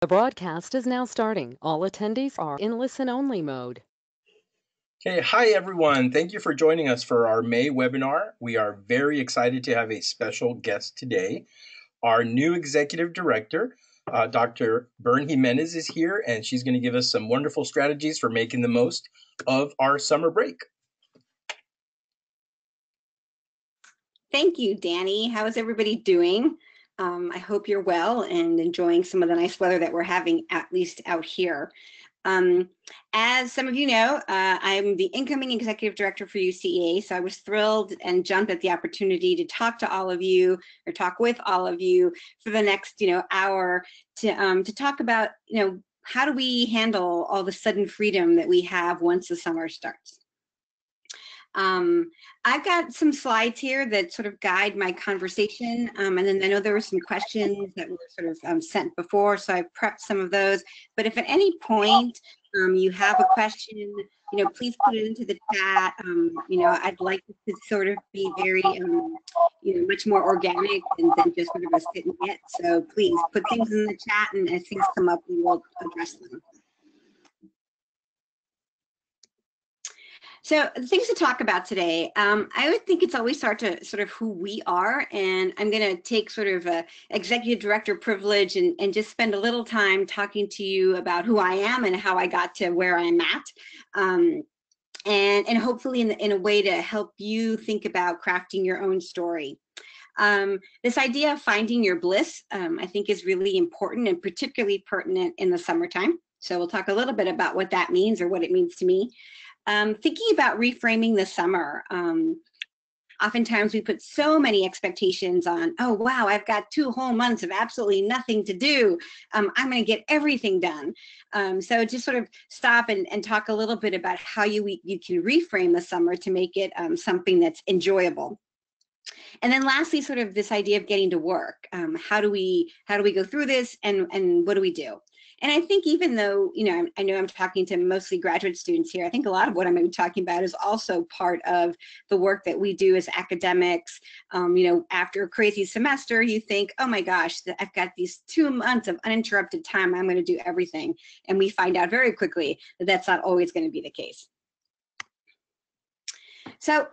The broadcast is now starting. All attendees are in listen-only mode. Okay, hi everyone. Thank you for joining us for our May webinar. We are very excited to have a special guest today. Our new executive director, Dr. Bern Jimenez, is here, and she's going to give us some wonderful strategies for making the most of our summer break. Thank you, Danny. How is everybody doing? I hope you're well and enjoying some of the nice weather that we're having, at least out here. As some of you know, I'm the incoming executive director for UCEA, so I was thrilled and jumped at the opportunity to talk to all of you, or talk with all of you for the next, hour to talk about, how do we handle all the sudden freedom that we have once the summer starts. I've got some slides here that sort of guide my conversation, and then I know there were some questions that were sort of sent before, so I've prepped some of those. But if at any point you have a question, please put it into the chat. I'd like it to sort of be very, much more organic than just sort of a sit and get. So please put things in the chat, and as things come up, we will address them. So the things to talk about today, I would think it's always start to sort of who we are, and I'm going to take sort of a executive director privilege and just spend a little time talking to you about who I am and how I got to where I'm at, and hopefully in a way to help you think about crafting your own story. This idea of finding your bliss, I think, is really important and particularly pertinent in the summertime. So we'll talk a little bit about what that means or what it means to me. Thinking about reframing the summer, oftentimes we put so many expectations on, oh, wow, I've got 2 whole months of absolutely nothing to do. I'm going to get everything done. So just sort of stop and talk a little bit about how you can reframe the summer to make it something that's enjoyable. And then lastly, sort of this idea of getting to work. How do we go through this, and what do we do? And I think even though, I know I'm talking to mostly graduate students here, I think a lot of what I'm going to be talking about is also part of the work that we do as academics. After a crazy semester, you think, oh my gosh, I've got these 2 months of uninterrupted time. I'm going to do everything. And we find out very quickly that that's not always going to be the case. So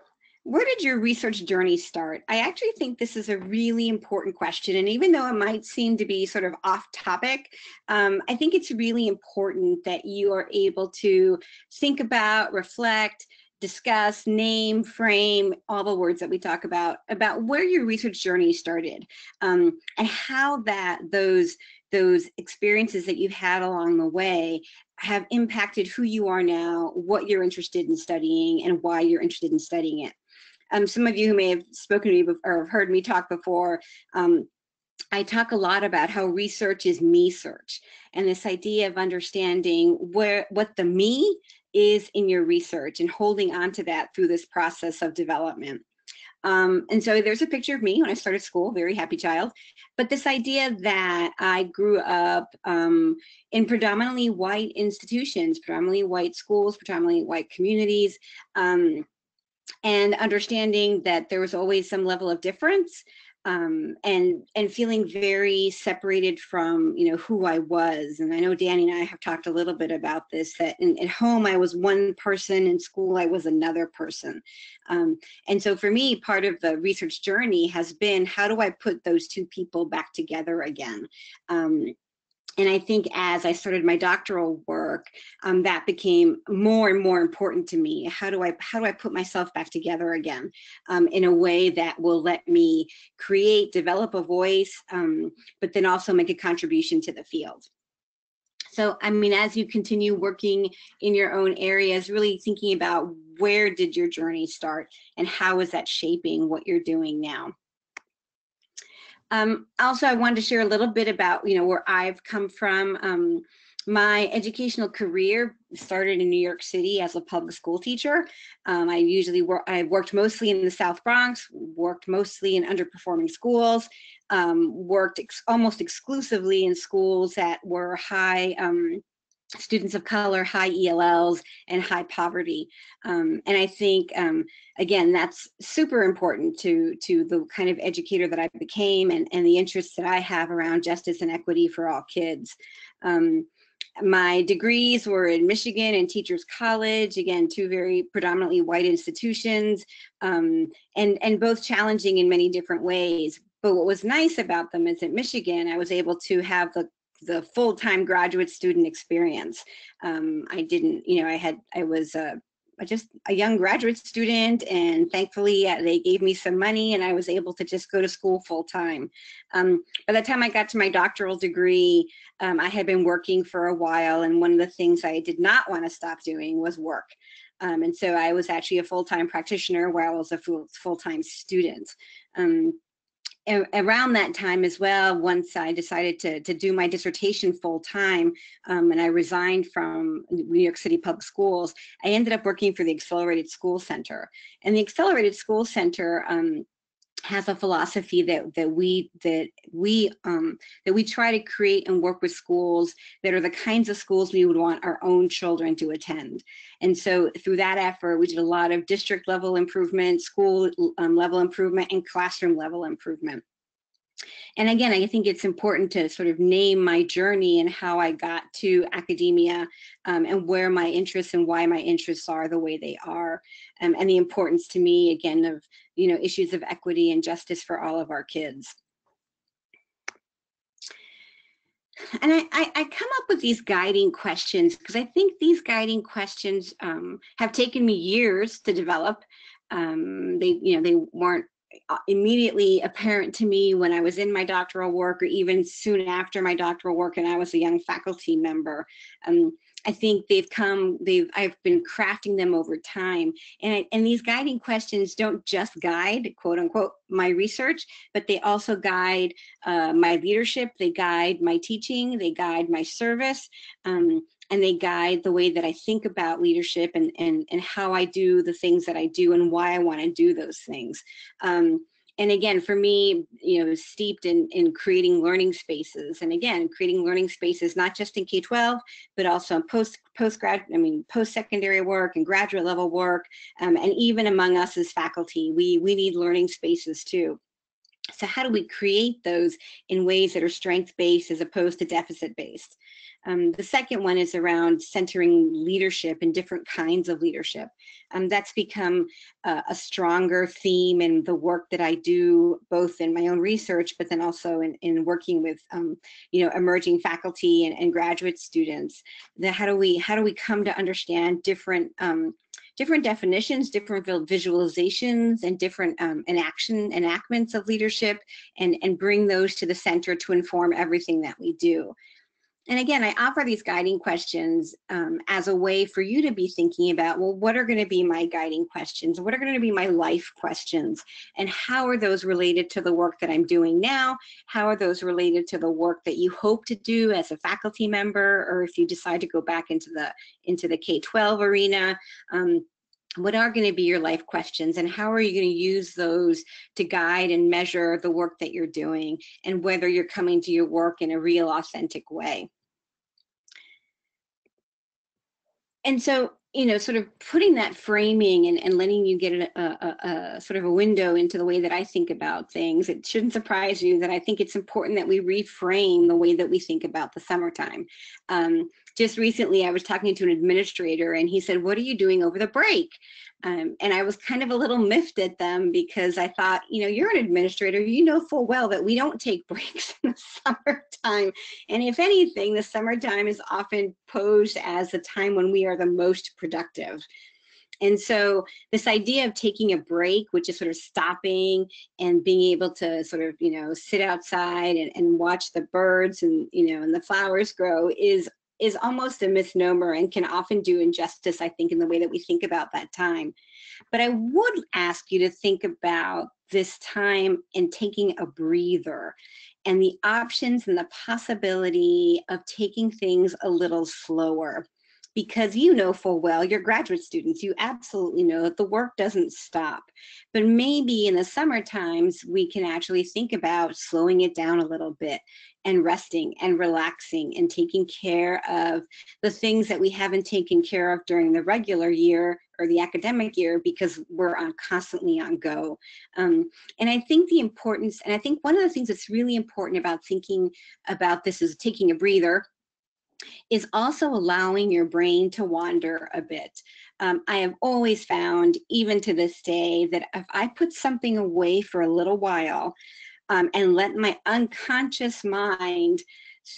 where did your research journey start? I actually think this is a really important question. And even though it might seem to be sort of off topic, I think it's really important that you are able to think about, reflect, discuss, name, frame, all the words that we talk about where your research journey started, and how those experiences that you've had along the way have impacted who you are now, what you're interested in studying, and why you're interested in studying it. Some of you who may have spoken to me or have heard me talk before, I talk a lot about how research is me search, and this idea of understanding what the me is in your research and holding on to that through this process of development. And so there's a picture of me when I started school, very happy child. But this idea that I grew up in predominantly white institutions, predominantly white schools, predominantly white communities, and understanding that there was always some level of difference, and feeling very separated from who I was. And I know Danny and I have talked a little bit about this, that at home I was one person, in school I was another person. And so for me, part of the research journey has been, how do I put those two people back together again? And I think as I started my doctoral work, that became more and more important to me. How do I put myself back together again, in a way that will let me develop a voice, but then also make a contribution to the field. So, I mean, as you continue working in your own areas, really thinking about where did your journey start and how is that shaping what you're doing now? Also, I wanted to share a little bit about, where I've come from. My educational career started in New York City as a public school teacher. I worked mostly in the South Bronx, worked mostly in underperforming schools, worked almost exclusively in schools that were high students of color, high ELLs, and high poverty. And I think, again, that's super important to the kind of educator that I became, and the interests that I have around justice and equity for all kids. My degrees were in Michigan and Teachers College, again, two very predominantly white institutions, and both challenging in many different ways. But what was nice about them is at Michigan, I was able to have the full-time graduate student experience. I didn't, I was just a young graduate student, and thankfully they gave me some money and I was able to just go to school full-time. By the time I got to my doctoral degree, I had been working for a while, and one of the things I did not want to stop doing was work. And so I was actually a full-time practitioner while I was a full-time student. Around that time as well, once I decided to do my dissertation full time, and I resigned from New York City Public Schools, I ended up working for the Accelerated School Center. And the Accelerated School Center has a philosophy that we try to create and work with schools that are the kinds of schools we would want our own children to attend. And so through that effort, we did a lot of district level improvement, school level improvement, and classroom level improvement. And again, I think it's important to sort of name my journey and how I got to academia, and where my interests and why my interests are the way they are, and the importance to me, again, of issues of equity and justice for all of our kids. And I come up with these guiding questions because I think these guiding questions have taken me years to develop. They weren't immediately apparent to me when I was in my doctoral work, or even soon after my doctoral work and I was a young faculty member. I think I've been crafting them over time. And these guiding questions don't just guide, quote unquote, my research, but they also guide my leadership, they guide my teaching, they guide my service, and they guide the way that I think about leadership and how I do the things that I do and why I want to do those things. And again, for me, steeped in creating learning spaces, and again, creating learning spaces not just in K-12, but also in post-secondary work and graduate level work, and even among us as faculty, we need learning spaces too. So how do we create those in ways that are strength-based as opposed to deficit-based? The second one is around centering leadership and different kinds of leadership. That's become a stronger theme in the work that I do, both in my own research, but then also in working with emerging faculty and graduate students. How do we come to understand different definitions, different visualizations, and different enactments of leadership, and bring those to the center to inform everything that we do. And again, I offer these guiding questions as a way for you to be thinking about, well, what are going to be my guiding questions? What are going to be my life questions? And how are those related to the work that I'm doing now? How are those related to the work that you hope to do as a faculty member, or if you decide to go back into the K-12 arena? What are going to be your life questions, and how are you going to use those to guide and measure the work that you're doing, and whether you're coming to your work in a real, authentic way? And so, sort of putting that framing and letting you get a sort of a window into the way that I think about things, it shouldn't surprise you that I think it's important that we reframe the way that we think about the summertime. Just recently, I was talking to an administrator, and he said, "What are you doing over the break?" And I was kind of a little miffed at them, because I thought, you're an administrator, you know full well that we don't take breaks in the summertime. And if anything, the summertime is often posed as the time when we are the most productive. And so this idea of taking a break, which is sort of stopping and being able to sort of, sit outside and watch the birds and the flowers grow, is almost a misnomer and can often do injustice, I think, in the way that we think about that time. But I would ask you to think about this time and taking a breather, and the options and the possibility of taking things a little slower. Because full well, you're graduate students, you absolutely know that the work doesn't stop. But maybe in the summer times, we can actually think about slowing it down a little bit and resting and relaxing and taking care of the things that we haven't taken care of during the regular year or the academic year because we're constantly on go. And I think the importance, and I think one of the things that's really important about thinking about this is taking a breather, is also allowing your brain to wander a bit. I have always found, even to this day, that if I put something away for a little while and let my unconscious mind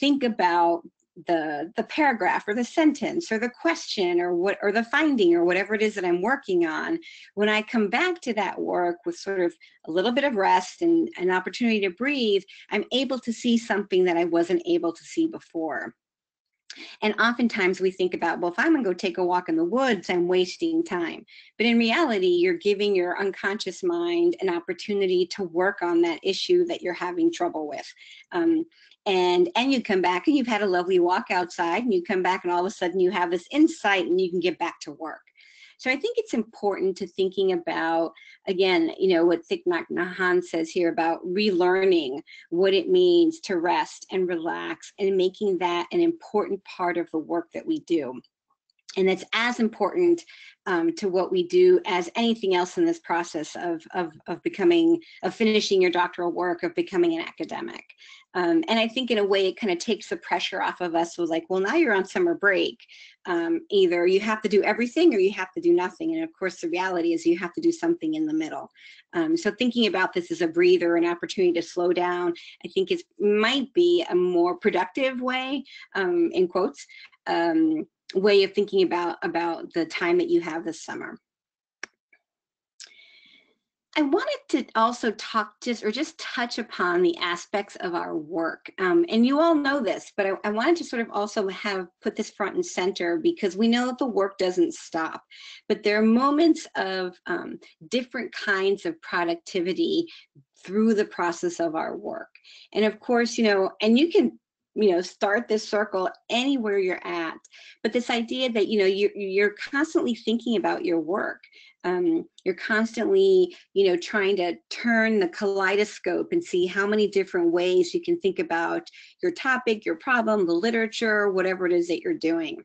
think about the paragraph or the sentence or the question or the finding or whatever it is that I'm working on, when I come back to that work with sort of a little bit of rest and an opportunity to breathe, I'm able to see something that I wasn't able to see before. And oftentimes we think about, well, if I'm gonna go take a walk in the woods, I'm wasting time. But in reality, you're giving your unconscious mind an opportunity to work on that issue that you're having trouble with. And you come back and you've had a lovely walk outside, and you come back and all of a sudden you have this insight and you can get back to work. So I think it's important to thinking about, again, what Thich Nhat Hanh says here about relearning what it means to rest and relax and making that an important part of the work that we do. And it's as important to what we do as anything else in this process of finishing your doctoral work, of becoming an academic. And I think in a way it kind of takes the pressure off of us. Was like, well, now you're on summer break. Either you have to do everything or you have to do nothing. And of course, the reality is you have to do something in the middle. So thinking about this as a breather, an opportunity to slow down, I think might be a more productive way, in quotes, way of thinking about the time that you have this summer. I wanted to also just touch upon the aspects of our work. And you all know this, but I wanted to sort of also put this front and center, because we know that the work doesn't stop, but there are moments of different kinds of productivity through the process of our work. And of course, and you can start this circle anywhere you're at, but this idea that you're constantly thinking about your work. You're constantly trying to turn the kaleidoscope and see how many different ways you can think about your topic, your problem, the literature, whatever it is that you're doing.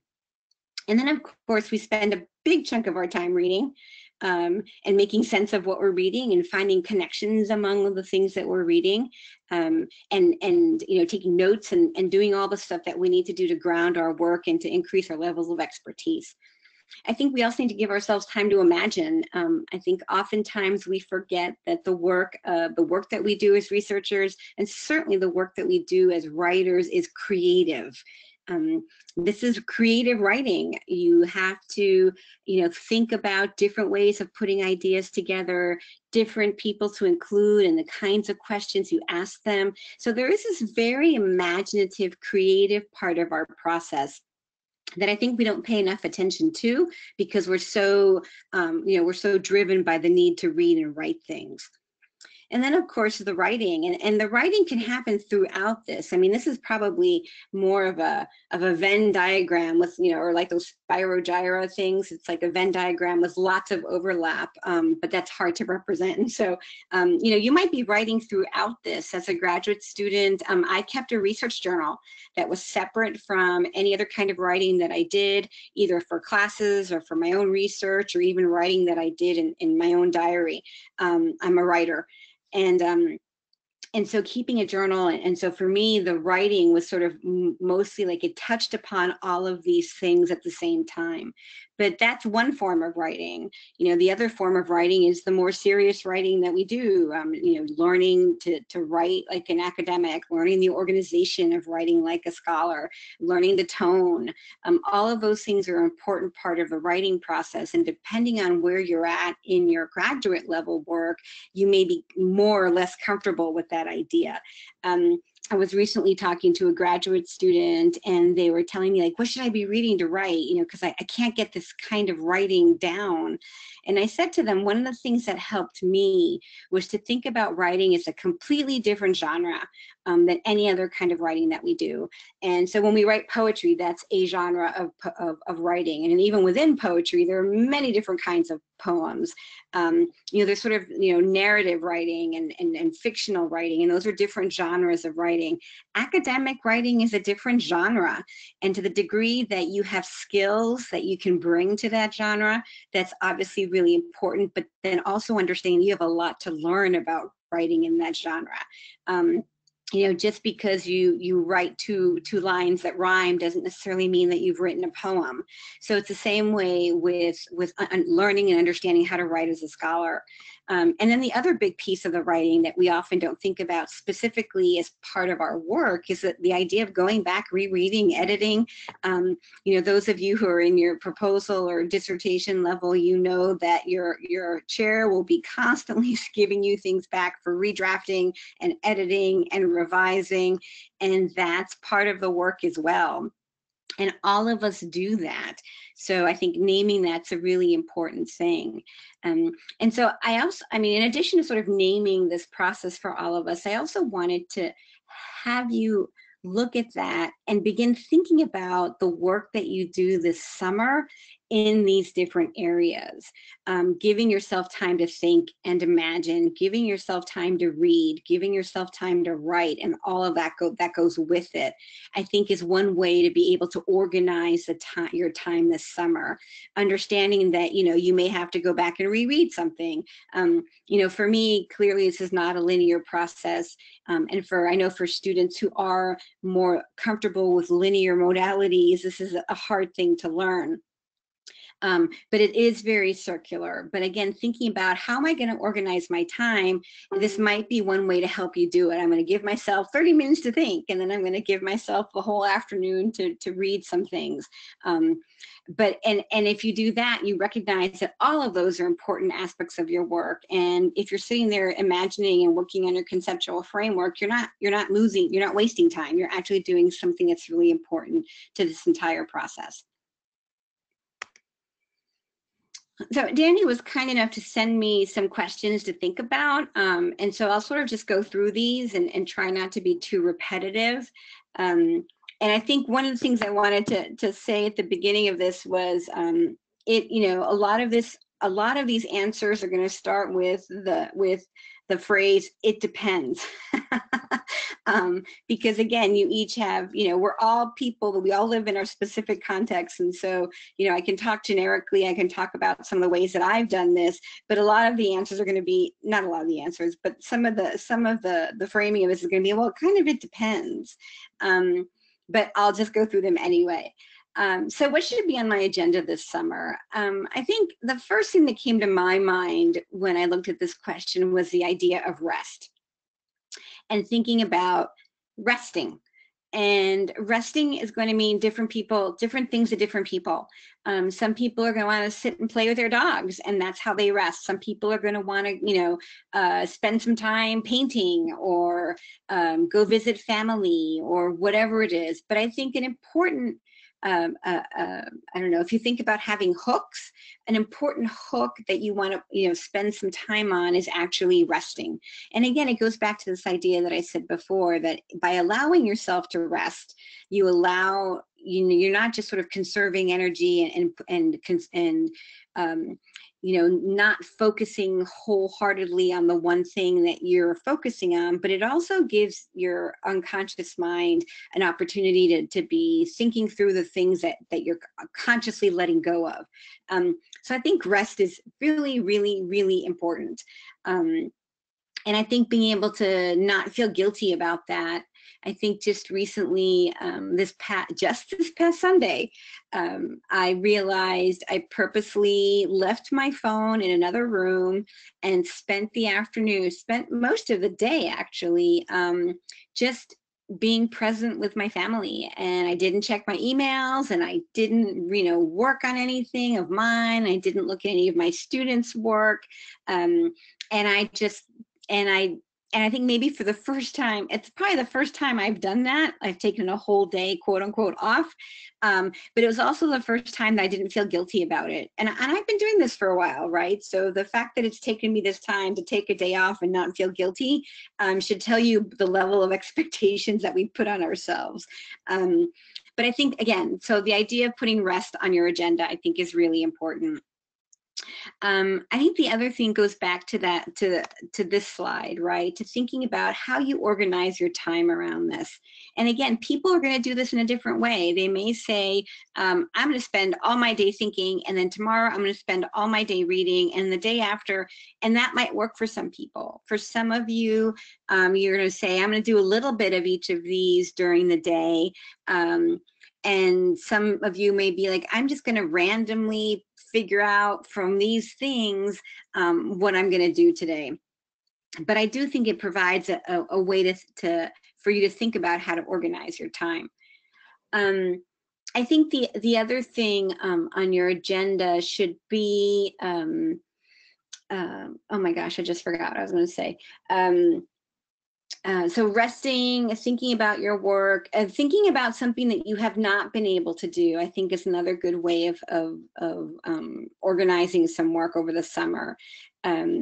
And then of course we spend a big chunk of our time reading, and making sense of what we're reading and finding connections among the things that we're reading, and taking notes and doing all the stuff that we need to do to ground our work and to increase our levels of expertise. I think we also need to give ourselves time to imagine. I think oftentimes we forget that the work that we do as researchers, and certainly the work that we do as writers, is creative. This is creative writing. You have to, think about different ways of putting ideas together, different people to include, and the kinds of questions you ask them. So there is this very imaginative, creative part of our process that I think we don't pay enough attention to, because we're so, we're so driven by the need to read and write things. And then of course the writing, and the writing can happen throughout this. I mean, this is probably more of a Venn diagram with, or like those spirogyra things. It's like a Venn diagram with lots of overlap, but that's hard to represent. And so, you might be writing throughout this. As a graduate student, I kept a research journal that was separate from any other kind of writing that I did, either for classes or for my own research, or even writing that I did in my own diary. I'm a writer. And so keeping a journal, and so for me, the writing was sort of mostly like it touched upon all of these things at the same time. But that's one form of writing. The other form of writing is the more serious writing that we do, learning to write like an academic, learning the organization of writing like a scholar, learning the tone. All of those things are an important part of the writing process. And depending on where you're at in your graduate level work, you may be more or less comfortable with that idea. I was recently talking to a graduate student, and they were telling me, like, what should I be reading to write? Because I can't get this kind of writing down. And I said to them, one of the things that helped me was to think about writing as a completely different genre. than any other kind of writing that we do. And so when we write poetry, that's a genre of writing. And even within poetry, there are many different kinds of poems. There's sort of, narrative writing and fictional writing, and those are different genres of writing. Academic writing is a different genre. And to the degree that you have skills that you can bring to that genre, that's obviously really important, but then also understanding you have a lot to learn about writing in that genre. Just because you write two lines that rhyme doesn't necessarily mean that you've written a poem. So it's the same way with learning and understanding how to write as a scholar. And then the other big piece of the writing that we often don't think about specifically as part of our work is that the idea of going back, rereading, editing. Those of you who are in your proposal or dissertation level, that your chair will be constantly giving you things back for redrafting and editing and revising, and that's part of the work as well. And all of us do that. So I think naming that's a really important thing. And so in addition to sort of naming this process for all of us, I also wanted to have you look at that and begin thinking about the work that you do this summer in these different areas, giving yourself time to think and imagine, giving yourself time to read, giving yourself time to write, and all of that goes with it, I think is one way to be able to organize your time this summer, understanding that, you may have to go back and reread something. For me, clearly this is not a linear process. And I know for students who are more comfortable with linear modalities, this is a hard thing to learn. But it is very circular. But again, thinking about how am I going to organize my time, this might be one way to help you do it. I'm going to give myself 30 minutes to think, and then I'm going to give myself the whole afternoon to read some things. But if you do that, you recognize that all of those are important aspects of your work. And if you're sitting there imagining and working on your conceptual framework, you're not wasting time. You're actually doing something that's really important to this entire process. So Danny was kind enough to send me some questions to think about. And so I'll sort of just go through these and try not to be too repetitive. And I think one of the things I wanted to say at the beginning of this was a lot of these answers are going to start with the phrase, it depends. Because again, you each have, we're all people, but we all live in our specific contexts. And so, I can talk generically, I can talk about some of the ways that I've done this, but a lot of the answers are going to be, not a lot of the answers, but some of the framing of this is going to be, well, kind of, it depends. But I'll just go through them anyway. So what should be on my agenda this summer? I think the first thing that came to my mind when I looked at this question was the idea of rest and thinking about resting. And resting is going to mean different things to different people. Some people are going to want to sit and play with their dogs, and that's how they rest. Some people are going to want to, spend some time painting or go visit family or whatever it is. But I think an important I don't know, if you think about having hooks, an important hook that you want to, spend some time on is actually resting. And again, it goes back to this idea that I said before, that by allowing yourself to rest, you allow, you're not just sort of conserving energy and not focusing wholeheartedly on the one thing that you're focusing on, but it also gives your unconscious mind an opportunity to be thinking through the things that you're consciously letting go of. So I think rest is really, really, really important. And I think being able to not feel guilty about that. I think just recently, this past Sunday, I realized I purposely left my phone in another room and spent most of the day actually, just being present with my family. And I didn't check my emails, and I didn't, work on anything of mine. I didn't look at any of my students' work. And And I think maybe for the first time, it's probably the first time I've done that. I've taken a whole day, quote unquote, off. But it was also the first time that I didn't feel guilty about it. And I've been doing this for a while, right? So the fact that it's taken me this time to take a day off and not feel guilty should tell you the level of expectations that we put on ourselves. But I think, again, so the idea of putting rest on your agenda, I think, is really important. I think the other thing goes back to that, to this slide, right? To thinking about how you organize your time around this. And again, people are going to do this in a different way. They may say, I'm going to spend all my day thinking, and then tomorrow I'm going to spend all my day reading, and the day after, and that might work for some people. For some of you, you're going to say, I'm going to do a little bit of each of these during the day. And some of you may be like, I'm just going to randomly figure out from these things what I'm going to do today. But I do think it provides a way for you to think about how to organize your time. I think the other thing on your agenda should be, oh my gosh, I just forgot what I was going to say. So resting, thinking about your work, thinking about something that you have not been able to do, I think is another good way of organizing some work over the summer.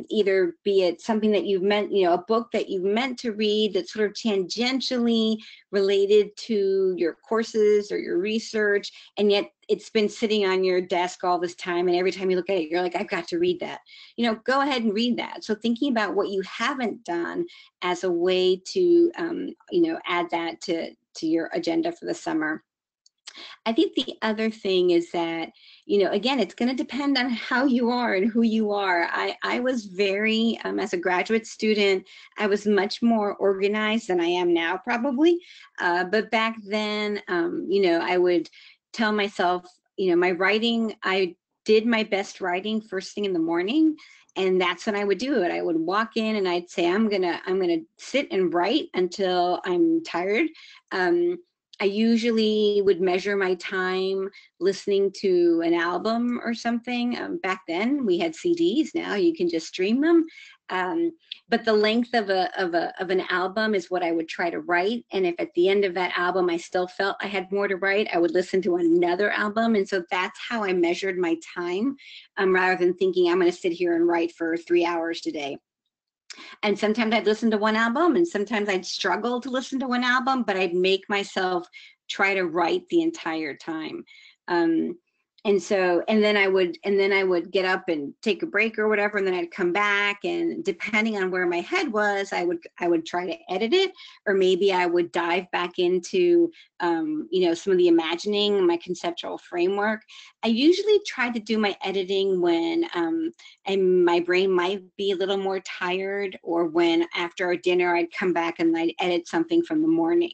Either be it something that you've meant, a book that you've meant to read that's sort of tangentially related to your courses or your research, and yet it's been sitting on your desk all this time, and every time you look at it, you're like, I've got to read that. Go ahead and read that. So thinking about what you haven't done as a way to, add that to your agenda for the summer. I think the other thing is that, again, it's going to depend on how you are and who you are. I was very, as a graduate student, I was much more organized than I am now, probably. But back then, I would tell myself, my writing, I did my best writing first thing in the morning. And that's when I would do it. I would walk in and I'd say, I'm gonna sit and write until I'm tired. I usually would measure my time listening to an album or something. Back then we had CDs. Now you can just stream them. But the length of an album is what I would try to write. And if at the end of that album I still felt I had more to write, I would listen to another album. And so that's how I measured my time, rather than thinking I'm going to sit here and write for 3 hours today. And sometimes I'd listen to one album, and sometimes I'd struggle to listen to one album, but I'd make myself try to write the entire time. And then I would get up and take a break or whatever, and then I'd come back, and depending on where my head was, I would try to edit it, or maybe I would dive back into some of the imagining, my conceptual framework. I usually try to do my editing when my brain might be a little more tired, or when after our dinner I'd come back and I'd edit something from the morning.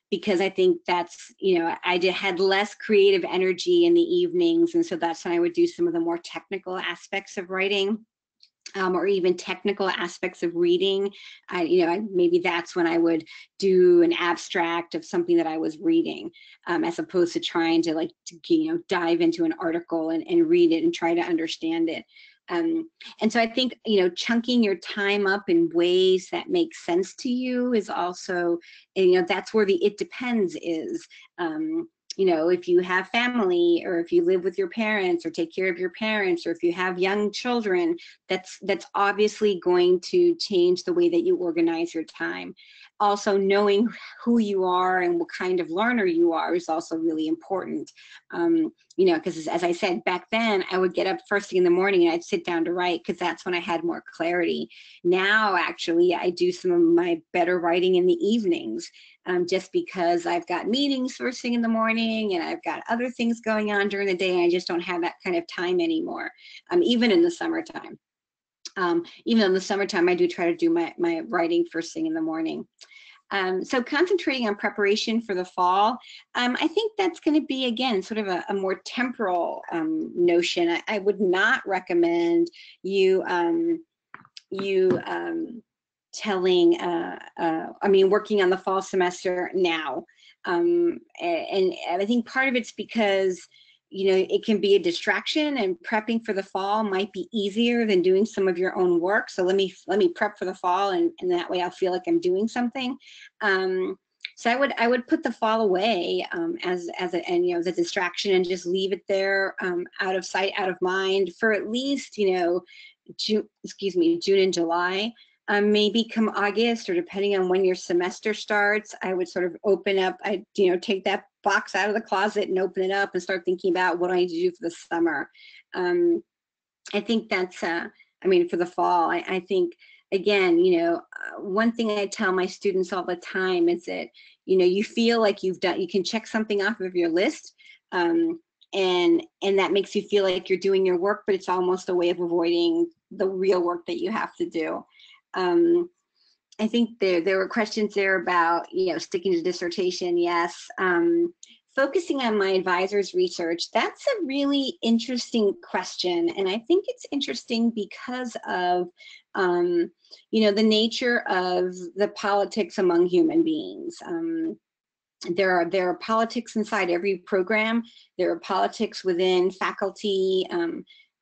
Because I think that's, I had less creative energy in the evenings. And so that's when I would do some of the more technical aspects of writing, or even technical aspects of reading. Maybe that's when I would do an abstract of something that I was reading, as opposed to trying to dive into an article and read it and try to understand it. And so I think, chunking your time up in ways that make sense to you is also, that's where the it depends is. If you have family, or if you live with your parents or take care of your parents, or if you have young children, that's obviously going to change the way that you organize your time. Also, knowing who you are and what kind of learner you are is also really important. Because as I said, back then I would get up first thing in the morning and I'd sit down to write, because that's when I had more clarity. Now, actually, I do some of my better writing in the evenings, just because I've got meetings first thing in the morning, and I've got other things going on during the day, and I just don't have that kind of time anymore, even in the summertime. Even in the summertime, I do try to do my writing first thing in the morning. So concentrating on preparation for the fall, I think that's going to be, again, sort of a more temporal notion. I would not recommend you working on the fall semester now. And I think part of it's because it can be a distraction, and prepping for the fall might be easier than doing some of your own work. So let me prep for the fall, and that way I'll feel like I'm doing something. So I would put the fall away as the distraction, and just leave it there, out of sight, out of mind, for at least June and July. Maybe come August, or depending on when your semester starts, I would sort of open up, take that box out of the closet and open it up and start thinking about what I need to do for the summer. I think that's, for the fall, I think, again, one thing I tell my students all the time is that, you feel like you can check something off of your list. And that makes you feel like you're doing your work, but it's almost a way of avoiding the real work that you have to do. I think there were questions there about, sticking to dissertation. Yes. Focusing on my advisor's research, that's a really interesting question. And I think it's interesting because of, the nature of the politics among human beings. There are politics inside every program. There are politics within faculty,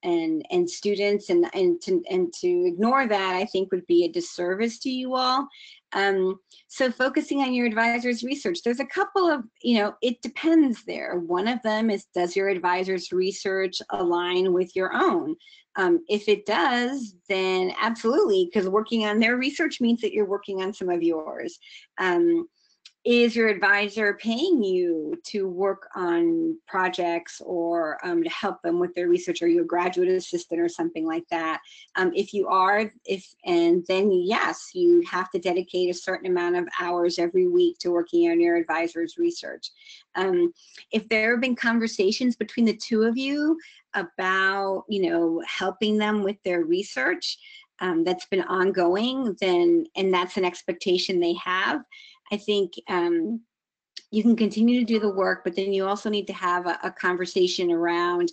and students, and to ignore that, I think, would be a disservice to you all. So focusing on your advisor's research, there's a couple of, it depends there. One of them is, does your advisor's research align with your own? If it does, then absolutely, because working on their research means that you're working on some of yours. Is your advisor paying you to work on projects, or to help them with their research? Are you a graduate assistant or something like that? If you are, then yes, you have to dedicate a certain amount of hours every week to working on your advisor's research. If there have been conversations between the two of you about, helping them with their research, that's been ongoing, and that's an expectation they have, I think you can continue to do the work, but then you also need to have a conversation around,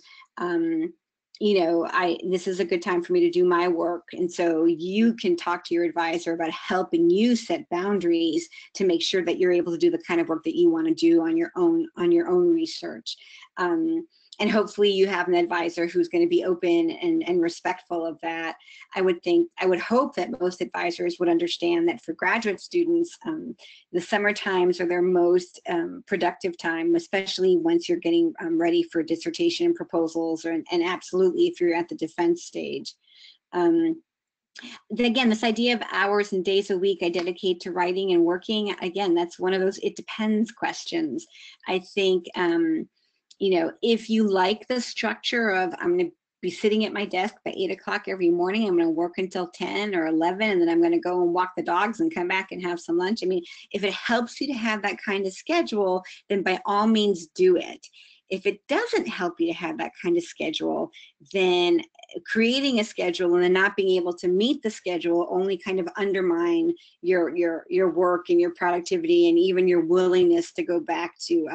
this is a good time for me to do my work. And so you can talk to your advisor about helping you set boundaries to make sure that you're able to do the kind of work that you want to do on your own research. And hopefully you have an advisor who's going to be open and respectful of that. I would hope that most advisors would understand that for graduate students, the summer times are their most productive time, especially once you're getting ready for dissertation and proposals, and absolutely if you're at the defense stage. Again, this idea of hours and days a week I dedicate to writing and working, again, that's one of those it depends questions. I think, if you like the structure of, I'm going to be sitting at my desk by 8 o'clock every morning, I'm going to work until 10 or 11, and then I'm going to go and walk the dogs and come back and have some lunch. If it helps you to have that kind of schedule, then by all means do it. If it doesn't help you to have that kind of schedule, then creating a schedule and then not being able to meet the schedule only kind of undermine your work and your productivity, and even your willingness to go back to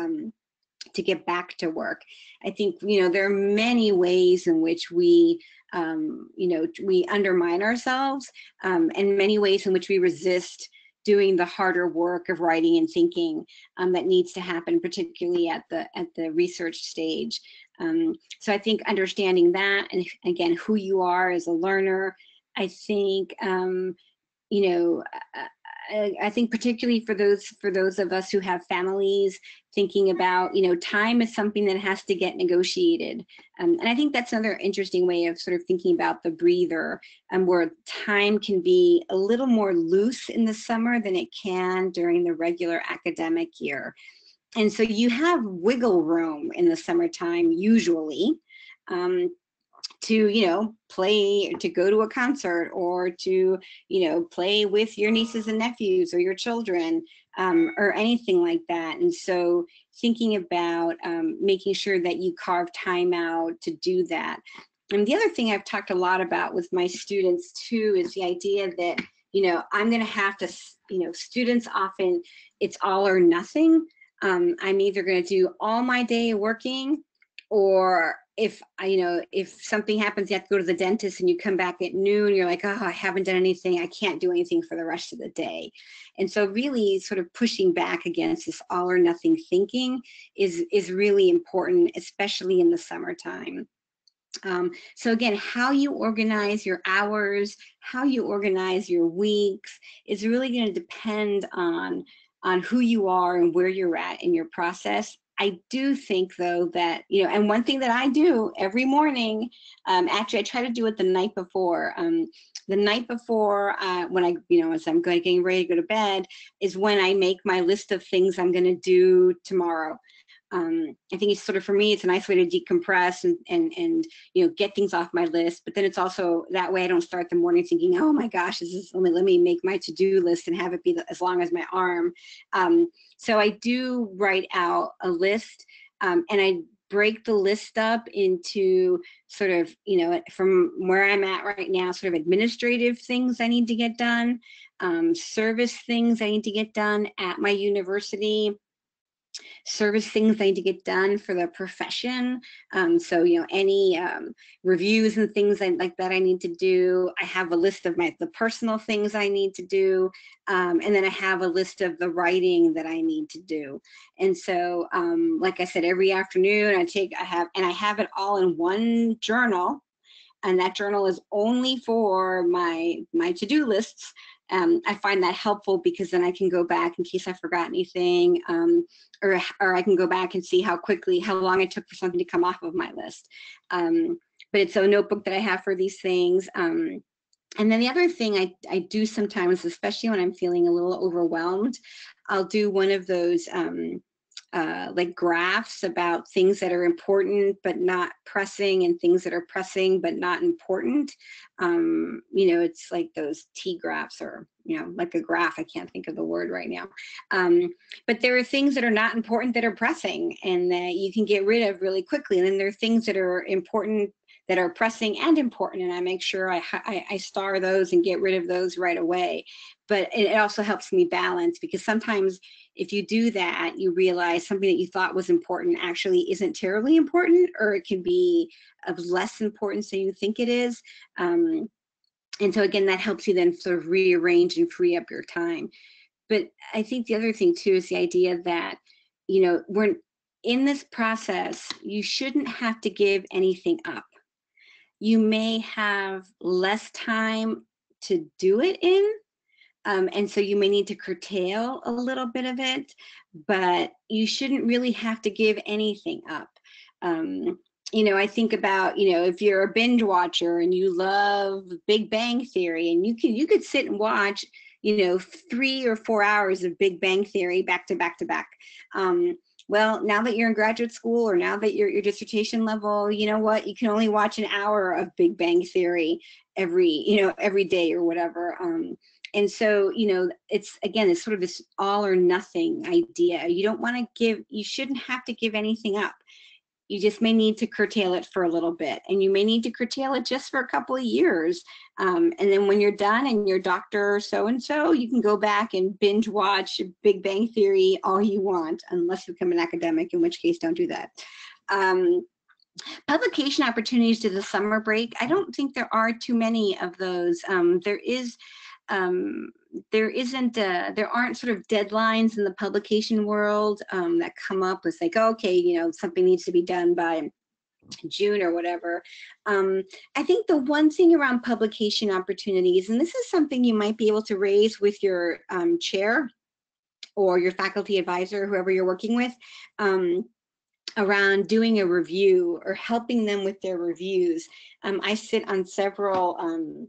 get back to work. I think, there are many ways in which we undermine ourselves, and many ways in which we resist doing the harder work of writing and thinking that needs to happen, particularly at the research stage. So I think understanding that, and again, who you are as a learner, I think, I think particularly for those of us who have families, thinking about, time is something that has to get negotiated. And I think that's another interesting way of sort of thinking about the breather, where time can be a little more loose in the summer than it can during the regular academic year. And so you have wiggle room in the summertime, usually, to play, to go to a concert, or to play with your nieces and nephews or your children, or anything like that. And so thinking about making sure that you carve time out to do that. And the other thing I've talked a lot about with my students too is the idea that I'm going to have to, students often, it's all or nothing. I'm either going to do all my day working, or if if something happens, you have to go to the dentist and you come back at noon, you're like, oh, I haven't done anything. I can't do anything for the rest of the day. And so really sort of pushing back against this all or nothing thinking is really important, especially in the summertime. So again, how you organize your hours, how you organize your weeks is really going to depend on who you are and where you're at in your process. I do think though that, and one thing that I do every morning, actually I try to do it the night before. The night before, when as I'm getting ready to go to bed, is when I make my list of things I'm going to do tomorrow. I think it's sort of, for me, it's a nice way to decompress and get things off my list. But then it's also that way I don't start the morning thinking, oh my gosh, let me make my to-do list and have it be as long as my arm. So I do write out a list, and I break the list up into sort of, from where I'm at right now, sort of administrative things I need to get done, service things I need to get done at my university, service things I need to get done for the profession. So, any reviews and things like that I need to do. I have a list of the personal things I need to do. And then I have a list of the writing that I need to do. And so, like I said, every afternoon I have it all in one journal. And that journal is only for my to-do lists. I find that helpful because then I can go back in case I forgot anything, or I can go back and see how long it took for something to come off of my list. But it's a notebook that I have for these things. And then the other thing I do sometimes, especially when I'm feeling a little overwhelmed, I'll do one of those like graphs about things that are important but not pressing, and things that are pressing but not important. It's like those T graphs, or like a graph. I can't think of the word right now. But there are things that are not important that are pressing and that you can get rid of really quickly. And then there are things that are important, that are pressing and important, and I make sure I star those and get rid of those right away. But it also helps me balance, because sometimes if you do that, you realize something that you thought was important actually isn't terribly important, or it can be of less importance than you think it is. And so again, that helps you then sort of rearrange and free up your time. But I think the other thing too is the idea that, we're in this process, you shouldn't have to give anything up. You may have less time to do it in, and so you may need to curtail a little bit of it, but you shouldn't really have to give anything up. I think about, if you're a binge watcher and you love Big Bang Theory, and you could sit and watch, 3 or 4 hours of Big Bang Theory back to back to back. Well, now that you're in graduate school, or now that you're at your dissertation level, you know what? You can only watch an hour of Big Bang Theory every day or whatever. And so, it's sort of this all or nothing idea. You shouldn't have to give anything up. You just may need to curtail it for a little bit, and you may need to curtail it just for a couple of years. And then when you're done and your doctor so-and-so, you can go back and binge watch Big Bang Theory all you want, unless you become an academic, in which case don't do that. Publication opportunities to the summer break. I don't think there are too many of those. There aren't sort of deadlines in the publication world that come up with like, okay, something needs to be done by June or whatever. I think the one thing around publication opportunities, and this is something you might be able to raise with your chair or your faculty advisor, whoever you're working with, around doing a review or helping them with their reviews. I sit on several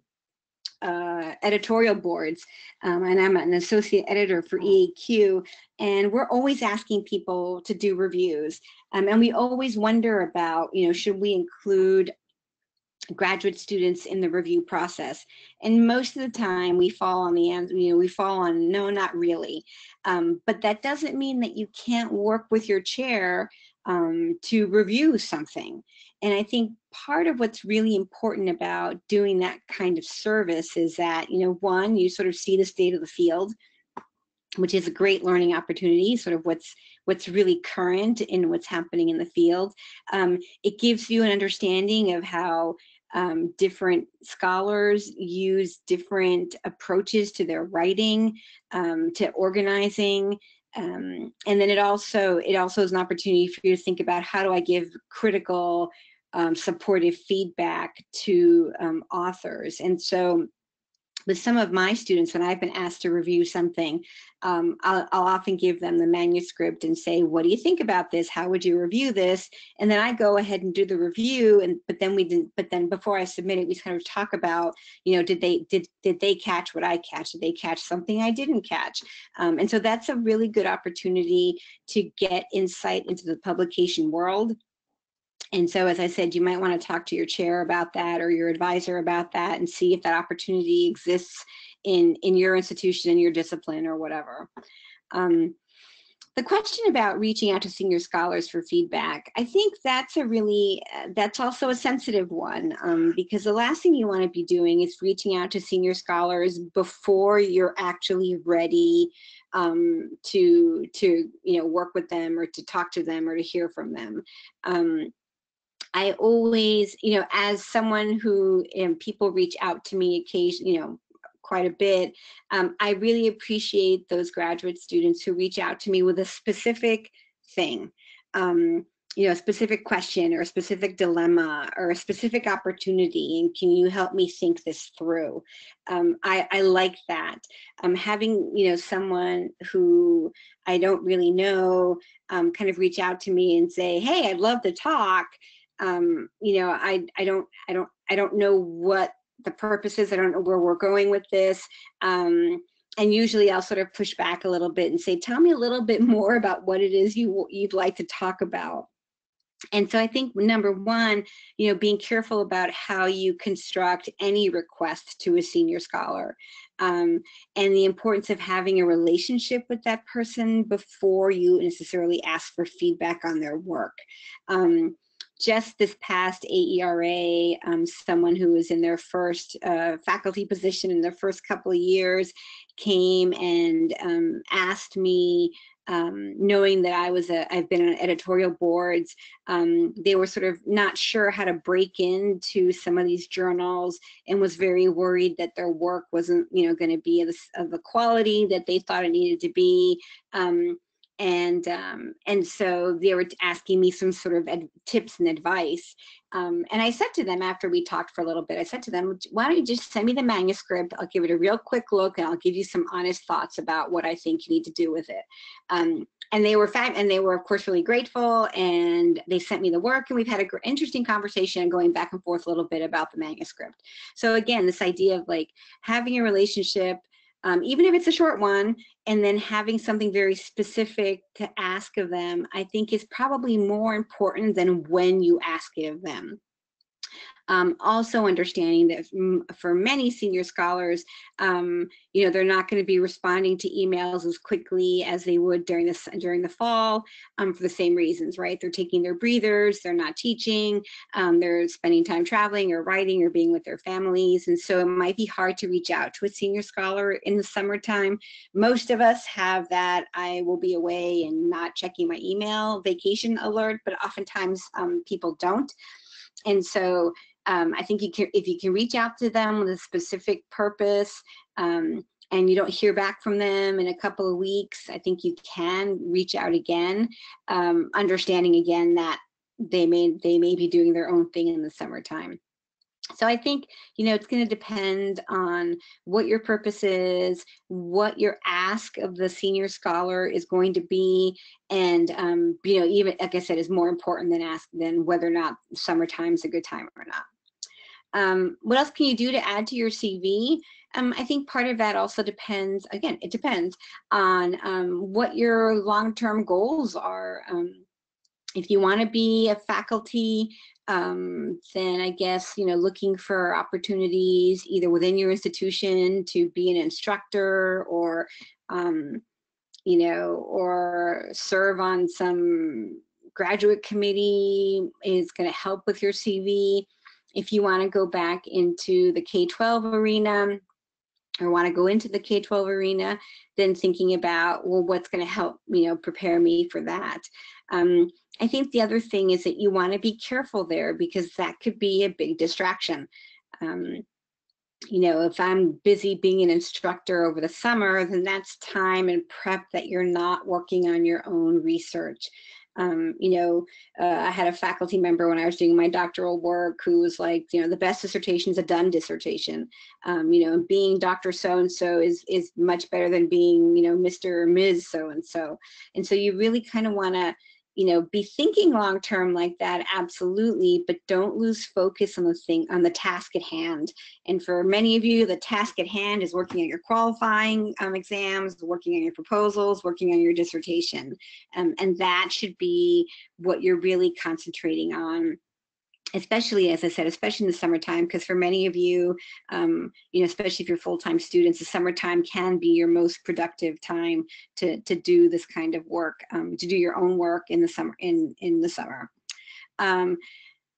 editorial boards, and I'm an associate editor for EAQ, and we're always asking people to do reviews, and we always wonder about, should we include graduate students in the review process? And most of the time we fall on the answer, we fall on no, not really. But that doesn't mean that you can't work with your chair to review something. And I think part of what's really important about doing that kind of service is that, one, you sort of see the state of the field, which is a great learning opportunity, sort of what's what's really current in what's happening in the field. It gives you an understanding of how different scholars use different approaches to their writing, to organizing. And then it also is an opportunity for you to think about, how do I give critical, supportive feedback to authors? And so with some of my students, when I've been asked to review something, I'll often give them the manuscript and say, what do you think about this? How would you review this? And then I go ahead and do the review. But then before I submit it, we kind of talk about, did they catch what I catch? Did they catch something I didn't catch? And so that's a really good opportunity to get insight into the publication world. And so, as I said, you might want to talk to your chair about that, or your advisor about that, and see if that opportunity exists in your institution, in your discipline, or whatever. The question about reaching out to senior scholars for feedback, I think that's that's also a sensitive one, because the last thing you want to be doing is reaching out to senior scholars before you're actually ready to work with them, or to talk to them, or to hear from them. I always, as someone who, people reach out to me occasionally, quite a bit, I really appreciate those graduate students who reach out to me with a specific thing, a specific question, or a specific dilemma, or a specific opportunity, and can you help me think this through? I like that. Having, someone who I don't really know kind of reach out to me and say, hey, I'd love to talk. I don't know what the purpose is. I don't know where we're going with this. And usually I'll sort of push back a little bit and say, tell me a little bit more about what it is you'd like to talk about. And so I think, number one, being careful about how you construct any request to a senior scholar, and the importance of having a relationship with that person before you necessarily ask for feedback on their work. Just this past AERA, someone who was in their first faculty position in their first couple of years came and asked me, knowing that I've been on editorial boards, they were sort of not sure how to break into some of these journals, and was very worried that their work wasn't, going to be of the quality that they thought it needed to be. And so they were asking me some sort of tips and advice. And I said to them, after we talked for a little bit, I said to them, why don't you just send me the manuscript? I'll give it a real quick look, and I'll give you some honest thoughts about what I think you need to do with it. And they were of course really grateful, and they sent me the work, and we've had an interesting conversation going back and forth a little bit about the manuscript. So again, this idea of like having a relationship, even if it's a short one, and then having something very specific to ask of them, I think is probably more important than when you ask it of them. Also understanding that for many senior scholars, they're not going to be responding to emails as quickly as they would during the fall, for the same reasons, right? They're taking their breathers, they're not teaching, they're spending time traveling or writing or being with their families. And so it might be hard to reach out to a senior scholar in the summertime. Most of us have that I will be away and not checking my email vacation alert, but oftentimes people don't. And so I think if you can reach out to them with a specific purpose, and you don't hear back from them in a couple of weeks, I think you can reach out again, understanding again that they may be doing their own thing in the summertime. So I think, it's going to depend on what your purpose is, what your ask of the senior scholar is going to be, and, even, like I said, is more important than whether or not summertime is a good time or not. What else can you do to add to your CV? I think part of that also depends, again, it depends on what your long-term goals are. If you want to be a faculty, then I guess, looking for opportunities either within your institution to be an instructor, or, or serve on some graduate committee is going to help with your CV. If you want to go back into the K-12 arena, or want to go into the K-12 arena, then thinking about, well, what's going to help, prepare me for that. I think the other thing is that you want to be careful there, because that could be a big distraction. If I'm busy being an instructor over the summer, then that's time and prep that you're not working on your own research. I had a faculty member when I was doing my doctoral work who was like, the best dissertation is a done dissertation. Being Dr. So-and-so is much better than being, Mr. or Ms. So-and-so. And so you really kind of want to, be thinking long term like that, absolutely, but don't lose focus on the task at hand. And for many of you, the task at hand is working on your qualifying exams, working on your proposals, working on your dissertation. And that should be what you're really concentrating on, especially, as I said, especially in the summertime, because for many of you, especially if you're full-time students, the summertime can be your most productive time to do this kind of work, to do your own work in the summer.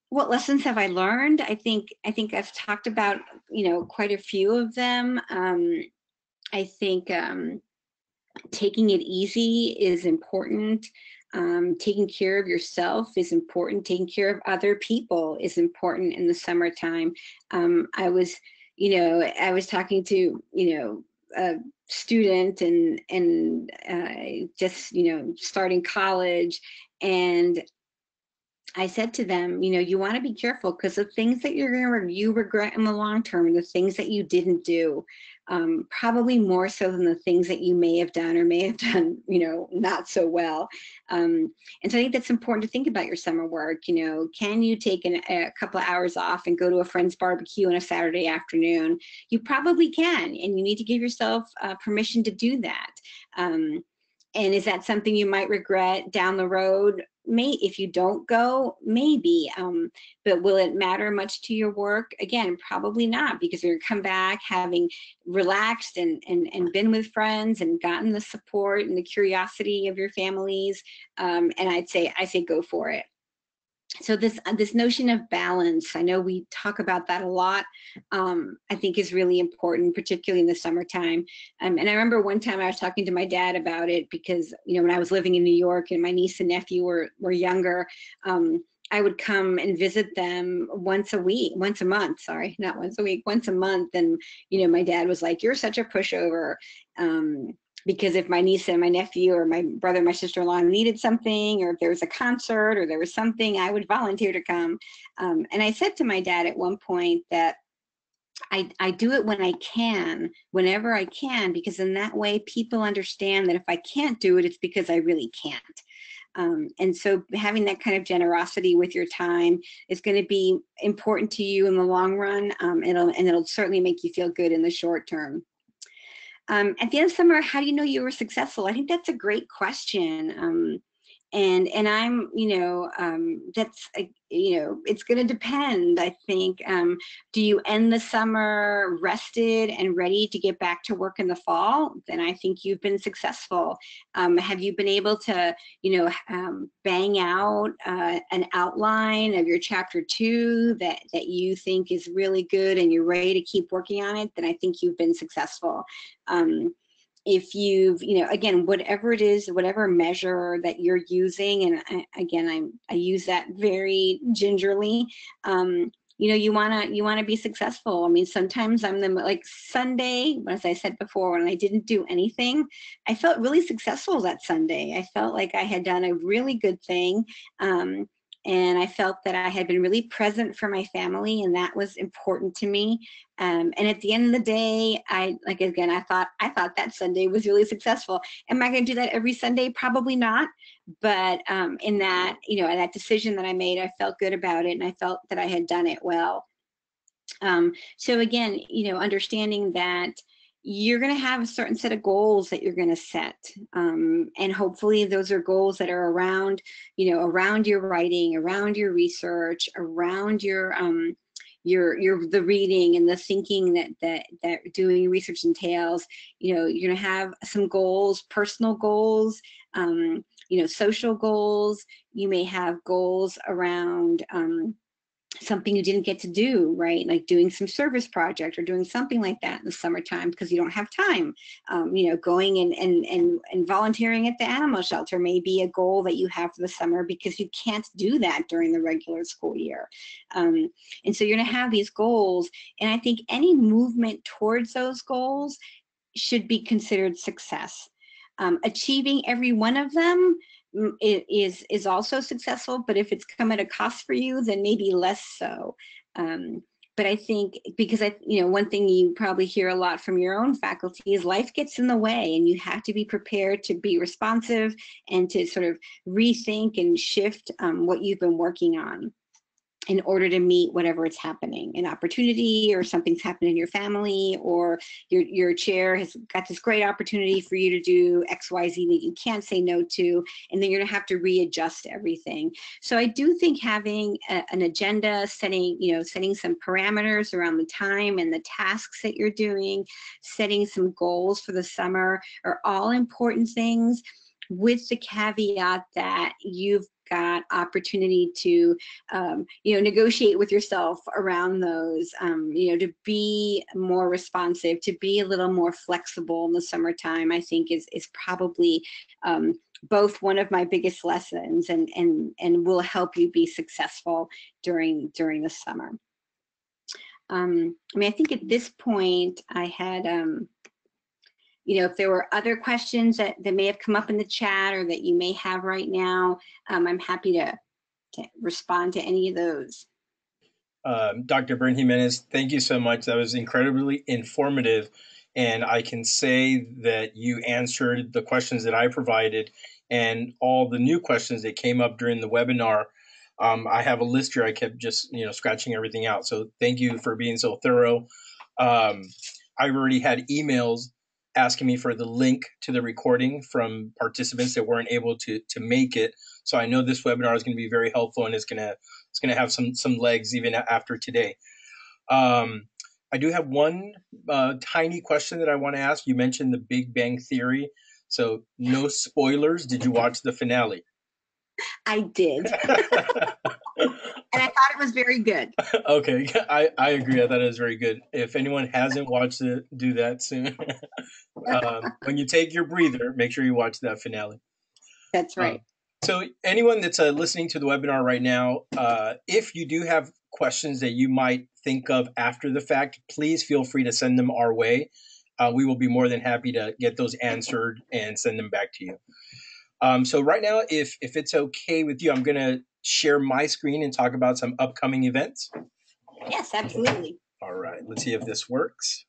What lessons have I learned? I think I've talked about, quite a few of them. I think taking it easy is important. Taking care of yourself is important. Taking care of other people is important in the summertime. I was talking to, a student and just, starting college, and I said to them, you want to be careful, because the things that you regret in the long term are the things that you didn't do, probably more so than the things that you may have done or may have done, not so well. And so I think that's important to think about your summer work. Can you take a couple of hours off and go to a friend's barbecue on a Saturday afternoon? You probably can, and you need to give yourself permission to do that. And is that something you might regret down the road? If you don't go, maybe, but will it matter much to your work? Again, probably not, because you're gonna come back having relaxed and been with friends and gotten the support and the curiosity of your families. And I say go for it. So this notion of balance, I know we talk about that a lot, I think is really important, particularly in the summertime. And I remember one time I was talking to my dad about it, because when I was living in New York and my niece and nephew were younger, I would come and visit them once a month, and my dad was like, "You're such a pushover." Because if my niece and my nephew or my brother, my sister-in-law needed something, or if there was a concert or there was something, I would volunteer to come. And I said to my dad at one point that I do it when I can, whenever I can, because in that way people understand that if I can't do it, it's because I really can't. And so having that kind of generosity with your time is going to be important to you in the long run, and it'll certainly make you feel good in the short term. At the end of summer, how do you know you were successful? I think that's a great question. And I'm, that's, it's going to depend, I think. Do you end the summer rested and ready to get back to work in the fall? Then I think you've been successful. Have you been able to, bang out an outline of your chapter 2 that you think is really good and you're ready to keep working on it? Then I think you've been successful. If you've, again, whatever it is, whatever measure that you're using, and I use that very gingerly, you want to be successful. I mean, sometimes I'm like Sunday, as I said before, when I didn't do anything, I felt really successful that Sunday. I felt like I had done a really good thing. And I felt that I had been really present for my family, and that was important to me. And at the end of the day, I thought that Sunday was really successful. Am I going to do that every Sunday? Probably not. But in that, that decision that I made, I felt good about it, and I felt that I had done it well. So again, understanding that you're going to have a certain set of goals that you're going to set. And hopefully those are goals that are around, around your writing, around your research, around your the reading and the thinking that doing research entails. You're going to have some goals, personal goals, social goals. You may have goals around something you didn't get to do, right? Like doing some service project or doing something like that in the summertime because you don't have time. Going and volunteering at the animal shelter may be a goal that you have for the summer because you can't do that during the regular school year. And so you're going to have these goals. And I think any movement towards those goals should be considered success. Achieving every one of them is also successful, but if it's come at a cost for you, then maybe less so. But I think because one thing you probably hear a lot from your own faculty is life gets in the way, and you have to be prepared to be responsive and to sort of rethink and shift what you've been working on in order to meet whatever it's happening, an opportunity or something's happened in your family, or your chair has got this great opportunity for you to do XYZ that you can't say no to, and then you're gonna have to readjust everything. So I do think having an agenda, setting some parameters around the time and the tasks that you're doing, setting some goals for the summer are all important things, with the caveat that you've got opportunity to negotiate with yourself around those, to be more responsive, to be a little more flexible in the summertime, I think is probably both one of my biggest lessons and will help you be successful during the summer. I think at this point I had if there were other questions that may have come up in the chat or that you may have right now, I'm happy to respond to any of those. Dr. Bern Jimenez, thank you so much. That was incredibly informative. And I can say that you answered the questions that I provided and all the new questions that came up during the webinar. I have a list here. I kept just, scratching everything out. So thank you for being so thorough. I've already had emails asking me for the link to the recording from participants that weren't able to make it. So I know this webinar is going to be very helpful, and it's going to have some legs even after today. I do have one tiny question that I want to ask. You mentioned the Big Bang Theory, so no spoilers. Did you watch the finale? I did. And I thought it was very good. Okay, I agree. I thought it was very good. If anyone hasn't watched it, do that soon. When you take your breather, make sure you watch that finale. That's right. So anyone that's listening to the webinar right now, if you do have questions that you might think of after the fact, please feel free to send them our way. We will be more than happy to get those answered and send them back to you. So right now, if it's okay with you, I'm going to share my screen and talk about some upcoming events. Yes, absolutely. All right, let's see if this works.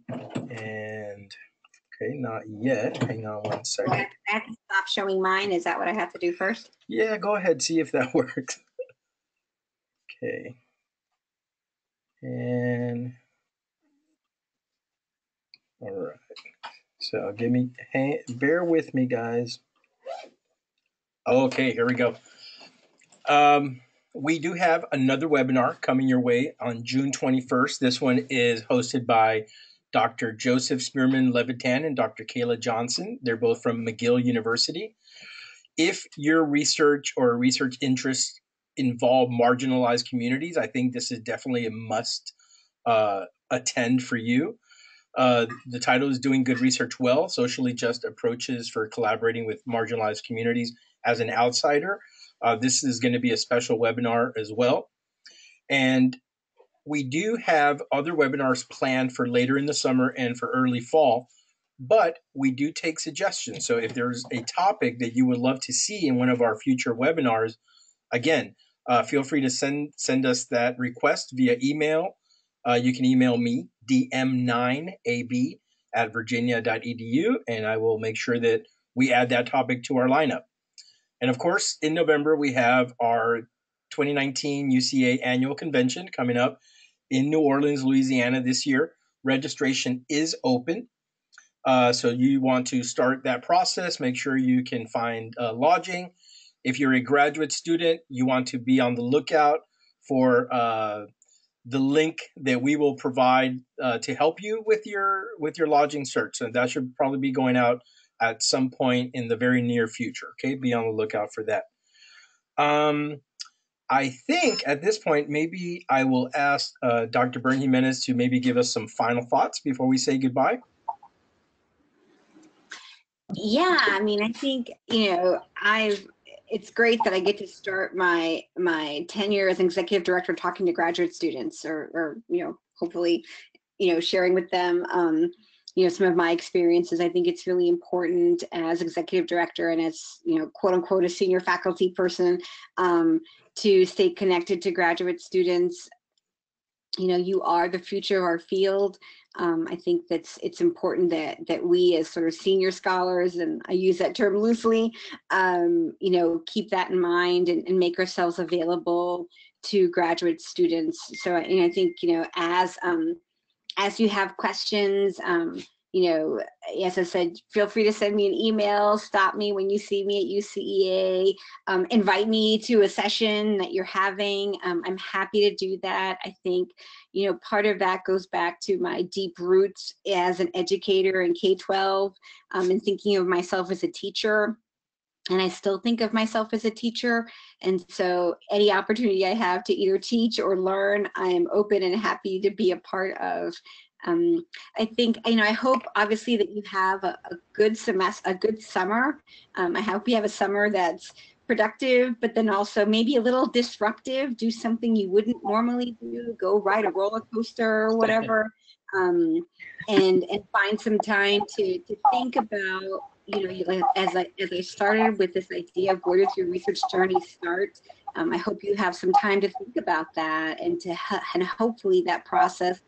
And okay, not yet. Hang on one second. I have to stop showing mine. Is that what I have to do first? Yeah, go ahead, see if that works. Okay. And all right. So bear with me, guys. Okay, here we go. We do have another webinar coming your way on June 21st. This one is hosted by Dr. Joseph Spearman Levitan and Dr. Kayla Johnson. They're both from McGill University. If your research or research interests involve marginalized communities, I think this is definitely a must attend for you. The title is Doing Good Research Well, Socially Just Approaches for Collaborating with Marginalized Communities as an Outsider. This is going to be a special webinar as well. And we do have other webinars planned for later in the summer and for early fall, but we do take suggestions. So if there's a topic that you would love to see in one of our future webinars, again, feel free to send us that request via email. You can email me, dm9ab@virginia.edu, and I will make sure that we add that topic to our lineup. And of course, in November, we have our 2019 UCA annual convention coming up in New Orleans, Louisiana this year. Registration is open. So you want to start that process, make sure you can find lodging. If you're a graduate student, you want to be on the lookout for the link that we will provide to help you with your lodging search. So that should probably be going out at some point in the very near future. Okay, be on the lookout for that. I think at this point, maybe I will ask Dr. Bern Jimenez to maybe give us some final thoughts before we say goodbye. Yeah, I mean, I think, it's great that I get to start my tenure as executive director talking to graduate students or hopefully, sharing with them, some of my experiences. I think it's really important as executive director and as, quote unquote, a senior faculty person, to stay connected to graduate students. You are the future of our field. I think it's important that we as sort of senior scholars, and I use that term loosely, keep that in mind and make ourselves available to graduate students. So I think, as you have questions, you know, as I said, feel free to send me an email, stop me when you see me at UCEA, invite me to a session that you're having. I'm happy to do that. I think, part of that goes back to my deep roots as an educator in K-12, and thinking of myself as a teacher. And I still think of myself as a teacher. And so any opportunity I have to either teach or learn, I am open and happy to be a part of. I think, I hope obviously that you have a good semester, a good summer. I hope you have a summer that's productive, but then also maybe a little disruptive. Do something you wouldn't normally do, go ride a roller coaster or whatever. And find some time to think about, as I started with this idea of where does your research journey start. I hope you have some time to think about that, and and hopefully that process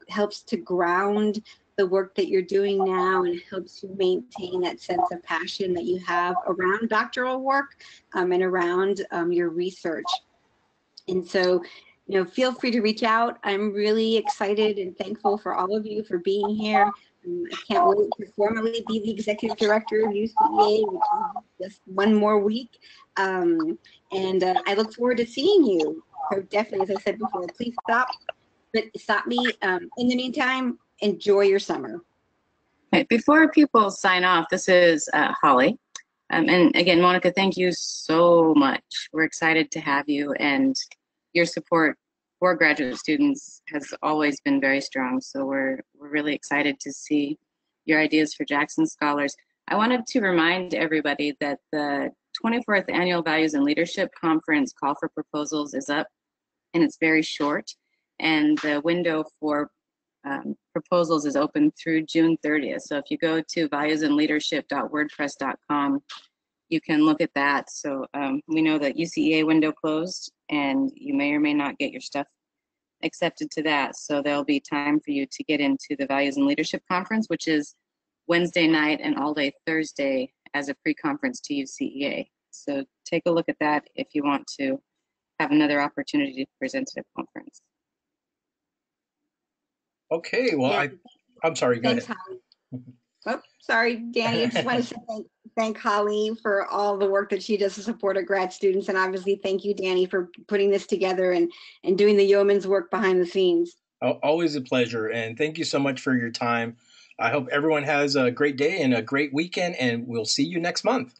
helps to ground the work that you're doing now, and helps you maintain that sense of passion that you have around doctoral work, and around your research. And so, feel free to reach out. I'm really excited and thankful for all of you for being here. I can't wait to formally be the executive director of UCEA, which is just one more week. And I look forward to seeing you. So definitely, as I said before, please stop me. In the meantime, enjoy your summer. Okay, before people sign off, this is Holly. And again, Monica, thank you so much. We're excited to have you, and your support for graduate students has always been very strong. So we're really excited to see your ideas for Jackson Scholars. I wanted to remind everybody that the 24th Annual Values and Leadership Conference call for proposals is up, and it's very short. And the window for proposals is open through June 30th. So if you go to valuesandleadership.wordpress.com, you can look at that. So we know that UCEA window closed, and you may or may not get your stuff accepted to that. So there'll be time for you to get into the Values and Leadership Conference, which is Wednesday night and all day Thursday as a pre-conference to UCEA. So take a look at that if you want to have another opportunity to present at a conference. Okay, well, Yeah. I'm sorry, go Thanks, ahead. Holly. Oh, sorry, Danny. I just want to say thank Holly for all the work that she does to support our grad students. And obviously, thank you, Danny, for putting this together and doing the yeoman's work behind the scenes. Always a pleasure. And thank you so much for your time. I hope everyone has a great day and a great weekend, and we'll see you next month.